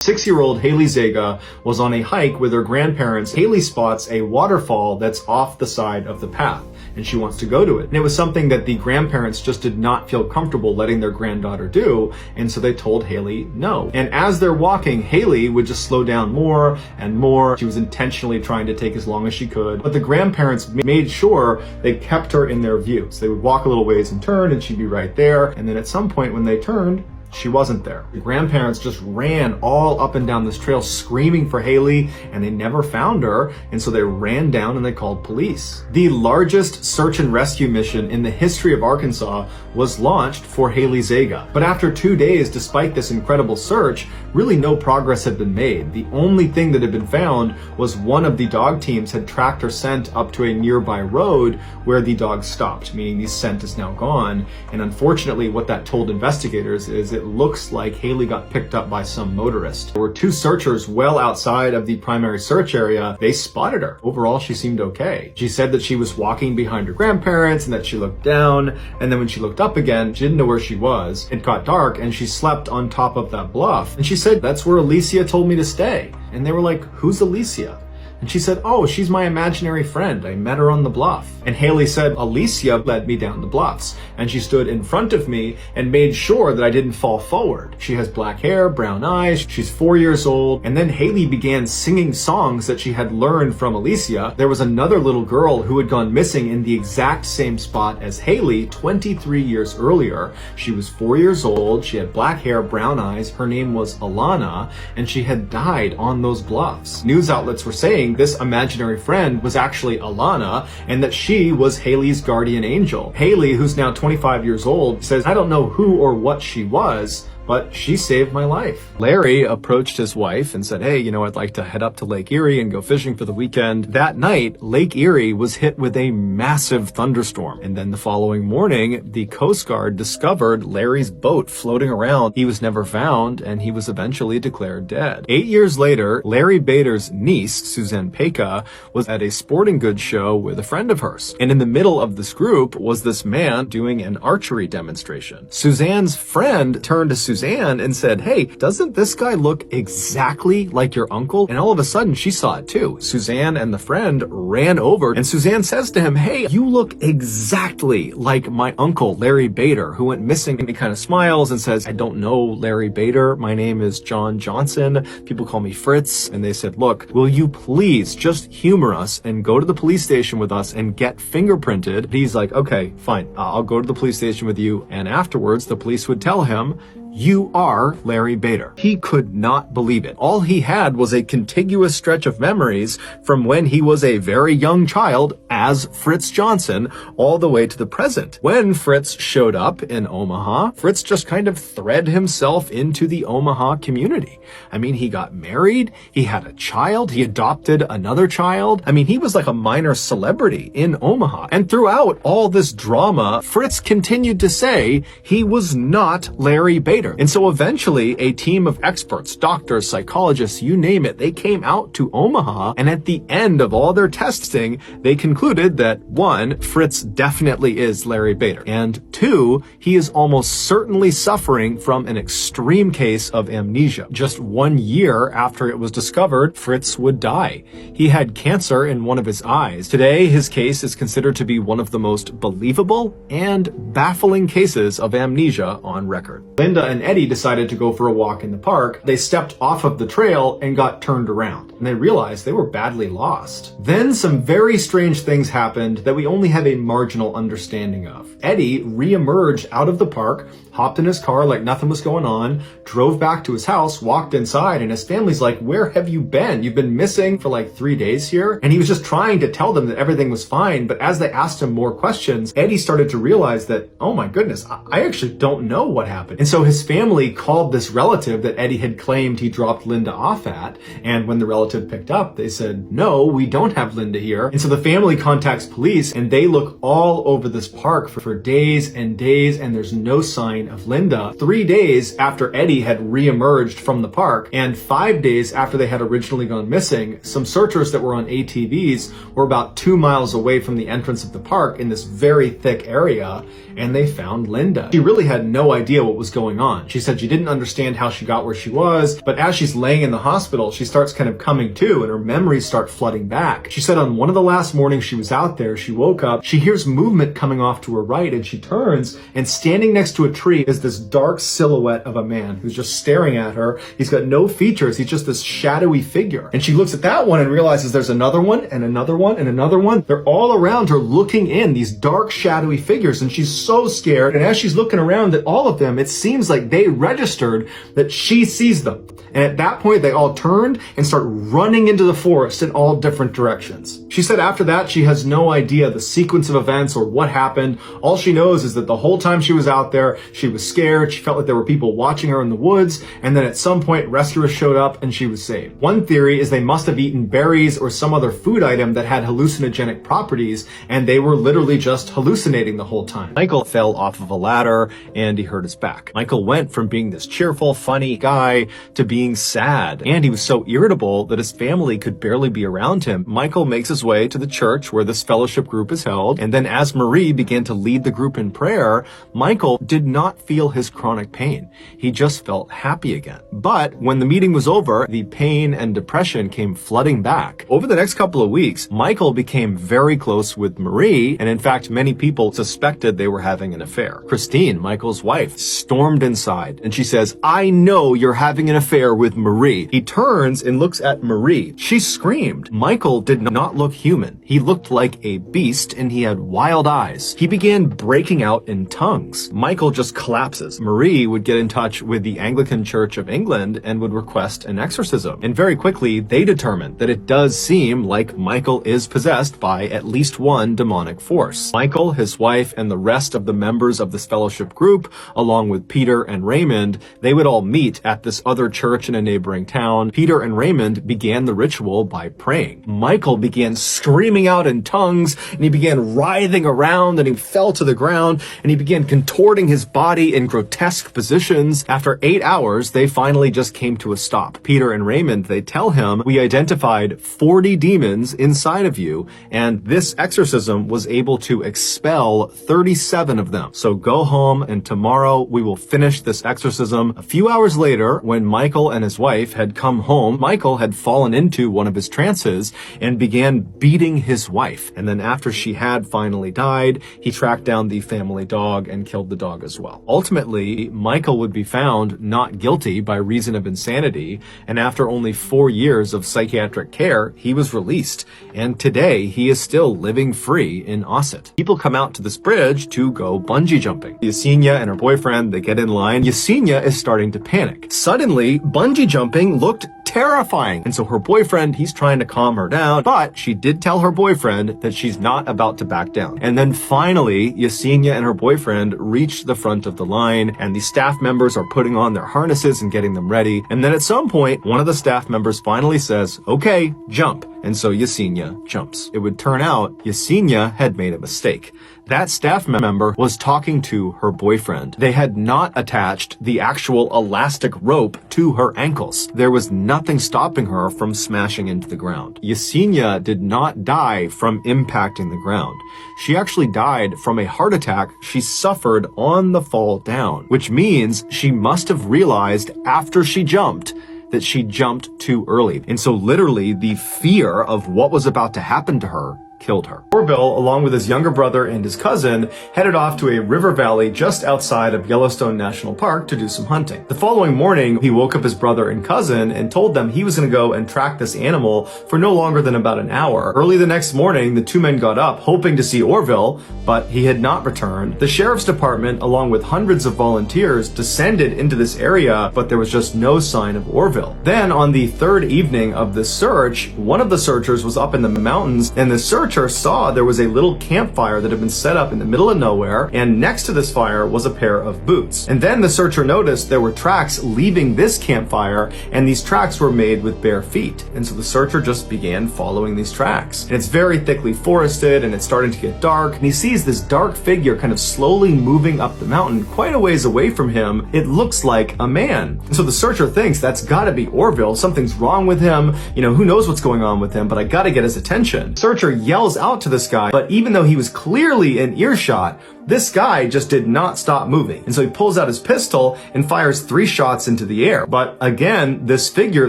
6-year-old Haley Zega was on a hike with her grandparents. Haley spots a waterfall that's off the side of the path, and she wants to go to it. And it was something that the grandparents just did not feel comfortable letting their granddaughter do, and so they told Haley no. And as they're walking, Haley would just slow down more and more. She was intentionally trying to take as long as she could, but the grandparents made sure they kept her in their view. So they would walk a little ways and turn, and she'd be right there. And then at some point when they turned, she wasn't there. The grandparents just ran all up and down this trail screaming for Haley, and they never found her, and so they ran down and they called police. The largest search and rescue mission in the history of Arkansas was launched for Haley Zega. But after 2 days, despite this incredible search, really no progress had been made. The only thing that had been found was one of the dog teams had tracked her scent up to a nearby road where the dog stopped, meaning the scent is now gone. And unfortunately, what that told investigators is it looks like Haley got picked up by some motorist. There were 2 searchers well outside of the primary search area. They spotted her. Overall, she seemed okay. She said that she was walking behind her grandparents and that she looked down, and then when she looked up again, she didn't know where she was. It got dark and she slept on top of that bluff. And she said, "That's where Alicia told me to stay." And they were like, "Who's Alicia?" And she said, "Oh, she's my imaginary friend. I met her on the bluff." And Haley said, "Alicia led me down the bluffs, and she stood in front of me and made sure that I didn't fall forward. She has black hair, brown eyes, she's 4 years old." And then Haley began singing songs that she had learned from Alicia. There was another little girl who had gone missing in the exact same spot as Haley 23 years earlier. She was 4 years old, she had black hair, brown eyes, her name was Alana, and she had died on those bluffs. News outlets were saying this imaginary friend was actually Alana, and that she was Haley's guardian angel. Haley, who's now 25 years old, says, "I don't know who or what she was, but she saved my life." Larry approached his wife and said, "Hey, I'd like to head up to Lake Erie and go fishing for the weekend." That night, Lake Erie was hit with a massive thunderstorm. And then the following morning, the Coast Guard discovered Larry's boat floating around. He was never found, and he was eventually declared dead. 8 years later, Larry Bader's niece, Suzanne Peka, was at a sporting goods show with a friend of hers. And in the middle of this group was this man doing an archery demonstration. Suzanne's friend turned to Suzanne and said, "Hey, doesn't this guy look exactly like your uncle?" And all of a sudden she saw it too. Suzanne and the friend ran over, and Suzanne says to him, "Hey, you look exactly like my uncle, Larry Bader, who went missing." And he kind of smiles and says, "I don't know Larry Bader. My name is John Johnson. People call me Fritz." And they said, "Look, will you please just humor us and go to the police station with us and get fingerprinted?" And he's like, "Okay, fine. I'll go to the police station with you." And afterwards, the police would tell him, "You are Larry Bader." He could not believe it. All he had was a contiguous stretch of memories from when he was a very young child as Fritz Johnson all the way to the present. When Fritz showed up in Omaha, Fritz just kind of thread himself into the Omaha community. I mean, he got married, he had a child, he adopted another child. I mean, he was like a minor celebrity in Omaha. And throughout all this drama, Fritz continued to say he was not Larry Bader. And so eventually a team of experts, doctors, psychologists, you name it, they came out to Omaha, and at the end of all their testing, they concluded that 1, Fritz definitely is Larry Bader, and 2, he is almost certainly suffering from an extreme case of amnesia. Just 1 year after it was discovered, Fritz would die. He had cancer in one of his eyes. Today, his case is considered to be one of the most believable and baffling cases of amnesia on record. Linda and Eddie decided to go for a walk in the park. They stepped off of the trail and got turned around, and they realized they were badly lost. Then some very strange things happened that we only have a marginal understanding of. Eddie re-emerged out of the park, hopped in his car like nothing was going on, drove back to his house, walked inside, and his family's like, "Where have you been? You've been missing for like 3 days here." And he was just trying to tell them that everything was fine, but as they asked him more questions, Eddie started to realize that, oh my goodness, I actually don't know what happened. And so his family called this relative that Eddie had claimed he dropped Linda off at, and when the relative picked up, they said, "No, we don't have Linda here." And so the family contacts police, and they look all over this park for days and days, and there's no sign of Linda 3 days after Eddie had reemerged from the park and 5 days after they had originally gone missing. Some searchers that were on ATVs were about 2 miles away from the entrance of the park in this very thick area, and they found Linda. She really had no idea what was going on. She said she didn't understand how she got where she was, but as she's laying in the hospital, she starts kind of coming to and her memories start flooding back. She said on one of the last mornings she was out there, she woke up, she hears movement coming off to her right, and she turns, and standing next to a tree is this dark silhouette of a man who's just staring at her. He's got no features. He's just this shadowy figure. And she looks at that one and realizes there's another one and another one and another one. They're all around her looking in, these dark shadowy figures, and she's so scared. And as she's looking around at all of them, it seems like they registered that she sees them. And at that point, they all turned and start running into the forest in all different directions. She said after that, she has no idea the sequence of events or what happened. All she knows is that the whole time she was out there, she was scared. She felt like there were people watching her in the woods. And then at some point, rescuers showed up and she was saved. One theory is they must have eaten berries or some other food item that had hallucinogenic properties, and they were literally just hallucinating the whole time. Michael fell off of a ladder and he hurt his back. Michael went from being this cheerful, funny guy to being sad, and he was so irritable that his family could barely be around him. Michael makes his way to the church where this fellowship group is held, and then as Marie began to lead the group in prayer, Michael did not feel his chronic pain. He just felt happy again. But when the meeting was over, the pain and depression came flooding back. Over the next couple of weeks, Michael became very close with Marie, and in fact, many people suspected they were having an affair. Christine, Michael's wife, stormed inside, and she says, "I know you're having an affair with Marie." He turns and looks at Marie. She screamed. Michael did not look human. He looked like a beast, and he had wild eyes. He began breaking out in tongues. Michael just collapses. Marie would get in touch with the Anglican Church of England and would request an exorcism. And very quickly, they determined that it does seem like Michael is possessed by at least one demonic force. Michael, his wife, and the rest of the members of this fellowship group, along with Peter and Raymond, they would all meet at this other church in a neighboring town. Peter and Raymond began the ritual by praying. Michael began screaming out in tongues, and he began writhing around, and he fell to the ground, and he began contorting his body in grotesque positions. After 8 hours, they finally just came to a stop. Peter and Raymond, they tell him, "We identified 40 demons inside of you, and this exorcism was able to expel 37 of them. So go home, and tomorrow we will finish this exorcism." A few hours later, when Michael and his wife had come home, Michael had fallen into one of his trances and began beating his wife. And then after she had finally died, he tracked down the family dog and killed the dog as well. Ultimately, Michael would be found not guilty by reason of insanity, and after only 4 years of psychiatric care, he was released. And today, he is still living free in Ossett. People come out to this bridge to go bungee jumping. Yesenia and her boyfriend, they get in line. Yesenia is starting to panic. Suddenly, bungee jumping looked terrifying. And so her boyfriend, he's trying to calm her down, but she did tell her boyfriend that she's not about to back down. And then finally, Yesenia and her boyfriend reached the front of the line, and the staff members are putting on their harnesses and getting them ready. And then at some point, one of the staff members finally says, "Okay, jump." And so Yesenia jumps. It would turn out Yesenia had made a mistake. That staff member was talking to her boyfriend. They had not attached the actual elastic rope to her ankles. There was nothing stopping her from smashing into the ground. Yesenia did not die from impacting the ground. She actually died from a heart attack she suffered on the fall down, which means she must have realized after she jumped that she jumped too early. And so literally the fear of what was about to happen to her killed her. Orville, along with his younger brother and his cousin, headed off to a river valley just outside of Yellowstone National Park to do some hunting. The following morning, he woke up his brother and cousin and told them he was going to go and track this animal for no longer than about an hour. Early the next morning, the two men got up hoping to see Orville, but he had not returned. The sheriff's department, along with hundreds of volunteers, descended into this area, but there was just no sign of Orville. Then, on the third evening of the search, one of the searchers was up in the mountains, and the searcher searcher saw there was a little campfire that had been set up in the middle of nowhere, and next to this fire was a pair of boots. And then the searcher noticed there were tracks leaving this campfire, and these tracks were made with bare feet. And so the searcher just began following these tracks. And it's very thickly forested, and it's starting to get dark, and he sees this dark figure kind of slowly moving up the mountain quite a ways away from him. It looks like a man. And so the searcher thinks that's gotta be Orville. Something's wrong with him. You know, who knows what's going on with him, but I gotta get his attention. Searcher yells out to this guy, but even though he was clearly in earshot, this guy just did not stop moving. And so he pulls out his pistol and fires 3 shots into the air. But again, this figure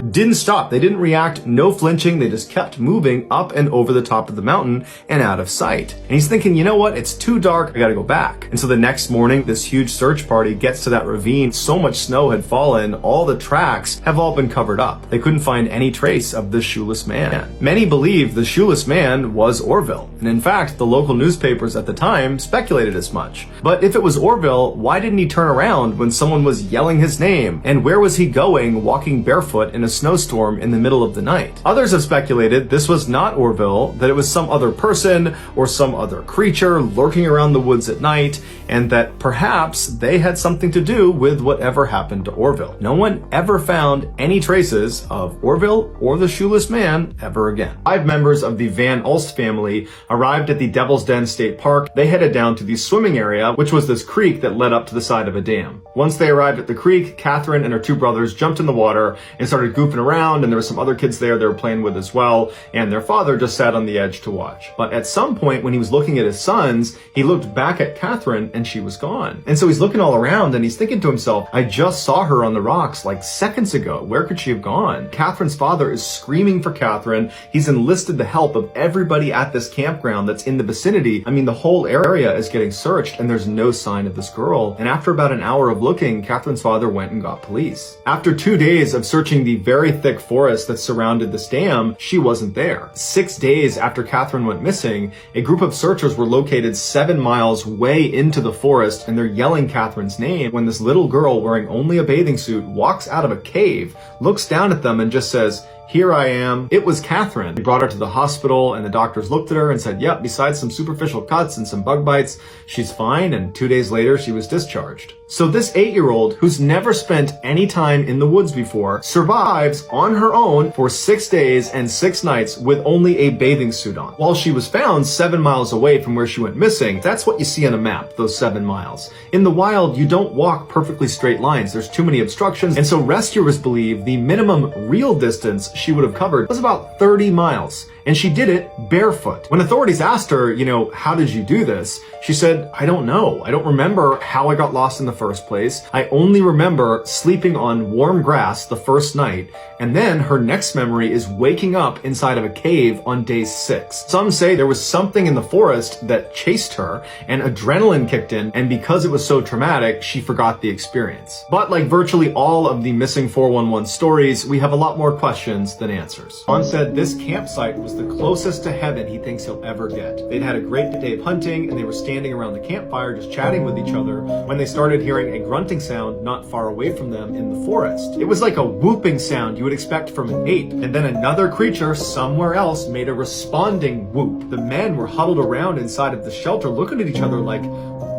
didn't stop. They didn't react, no flinching. They just kept moving up and over the top of the mountain and out of sight. And he's thinking, you know what? It's too dark. I gotta go back. And so the next morning, this huge search party gets to that ravine. So much snow had fallen. All the tracks have all been covered up. They couldn't find any trace of the shoeless man. Many believe the shoeless man was Orville. And in fact, the local newspapers at the time speculated as much. But if it was Orville, why didn't he turn around when someone was yelling his name? And where was he going walking barefoot in a snowstorm in the middle of the night? Others have speculated this was not Orville, that it was some other person or some other creature lurking around the woods at night, and that perhaps they had something to do with whatever happened to Orville. No one ever found any traces of Orville or the shoeless man ever again. 5 members of the Van Ulst family arrived at the Devil's Den State Park. They headed down to the swimming area, which was this creek that led up to the side of a dam. Once they arrived at the creek, Catherine and her 2 brothers jumped in the water and started goofing around, and there were some other kids there they were playing with as well, and their father just sat on the edge to watch. But at some point when he was looking at his sons, he looked back at Catherine and she was gone. And so he's looking all around and he's thinking to himself, I just saw her on the rocks like seconds ago. Where could she have gone? Catherine's father is screaming for Catherine. He's enlisted the help of everybody at this campground that's in the vicinity. I mean, the whole area is getting searched and there's no sign of this girl. And after about an hour of looking, Catherine's father went and got police. After 2 days of searching the very thick forest that surrounded this dam, she wasn't there. 6 days after Catherine went missing, a group of searchers were located 7 miles way into the forest, and they're yelling Catherine's name when this little girl wearing only a bathing suit walks out of a cave, looks down at them and just says, "Here I am." It was Catherine. They brought her to the hospital and the doctors looked at her and said, yep, besides some superficial cuts and some bug bites, she's fine. And 2 days later, she was discharged. So this 8-year-old who's never spent any time in the woods before survives on her own for 6 days and 6 nights with only a bathing suit on. While she was found 7 miles away from where she went missing, that's what you see on a map, those 7 miles. In the wild, you don't walk perfectly straight lines. There's too many obstructions. And so rescuers believe the minimum real distance she would have covered was about 30 miles. And she did it barefoot. When authorities asked her, you know, how did you do this? She said, I don't know. I don't remember how I got lost in the first place. I only remember sleeping on warm grass the first night. And then her next memory is waking up inside of a cave on day 6. Some say there was something in the forest that chased her and adrenaline kicked in. And because it was so traumatic, she forgot the experience. But like virtually all of the missing 411 stories, we have a lot more questions than answers. Ron said this campsite was the closest to heaven he thinks he'll ever get. They'd had a great day of hunting and they were standing around the campfire just chatting with each other when they started hearing a grunting sound not far away from them in the forest. It was like a whooping sound you would expect from an ape, and then another creature somewhere else made a responding whoop. The men were huddled around inside of the shelter looking at each other like,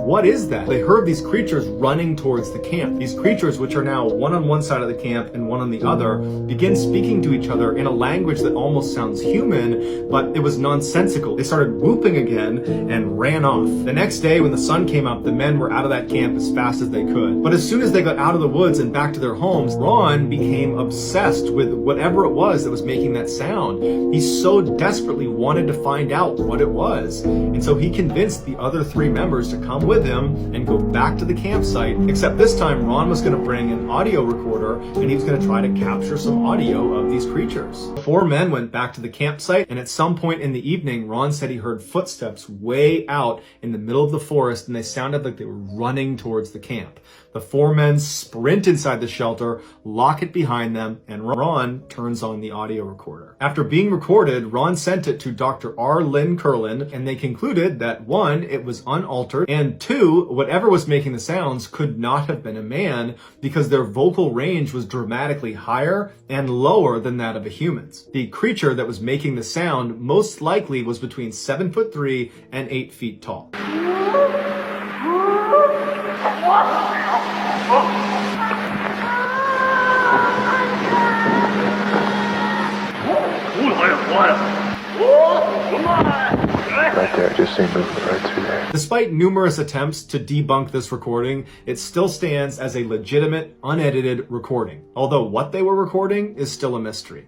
what is that? They heard these creatures running towards the camp. These creatures, which are now one on one side of the camp and one on the other, begin speaking to each other in a language that almost sounds human, but it was nonsensical. They started whooping again and ran off. The next day, when the sun came up, the men were out of that camp as fast as they could. But as soon as they got out of the woods and back to their homes, Ron became obsessed with whatever it was that was making that sound. He so desperately wanted to find out what it was. And so he convinced the other 3 members to come with him and go back to the campsite, except this time Ron was going to bring an audio recorder and he was going to try to capture some audio of these creatures. The 4 men went back to the campsite, and at some point in the evening, Ron said he heard footsteps way out in the middle of the forest, and they sounded like they were running towards the camp. The four men sprint inside the shelter, lock it behind them, and Ron turns on the audio recorder. After being recorded, Ron sent it to Dr. R. Lynn Curlin, and they concluded that 1, it was unaltered, and 2, whatever was making the sounds could not have been a man because their vocal range was dramatically higher and lower than that of a human's. The creature that was making the sound most likely was between 7'3" and 8 feet tall. Right there, I just seen movement right through there. Despite numerous attempts to debunk this recording, it still stands as a legitimate, unedited recording. Although what they were recording is still a mystery.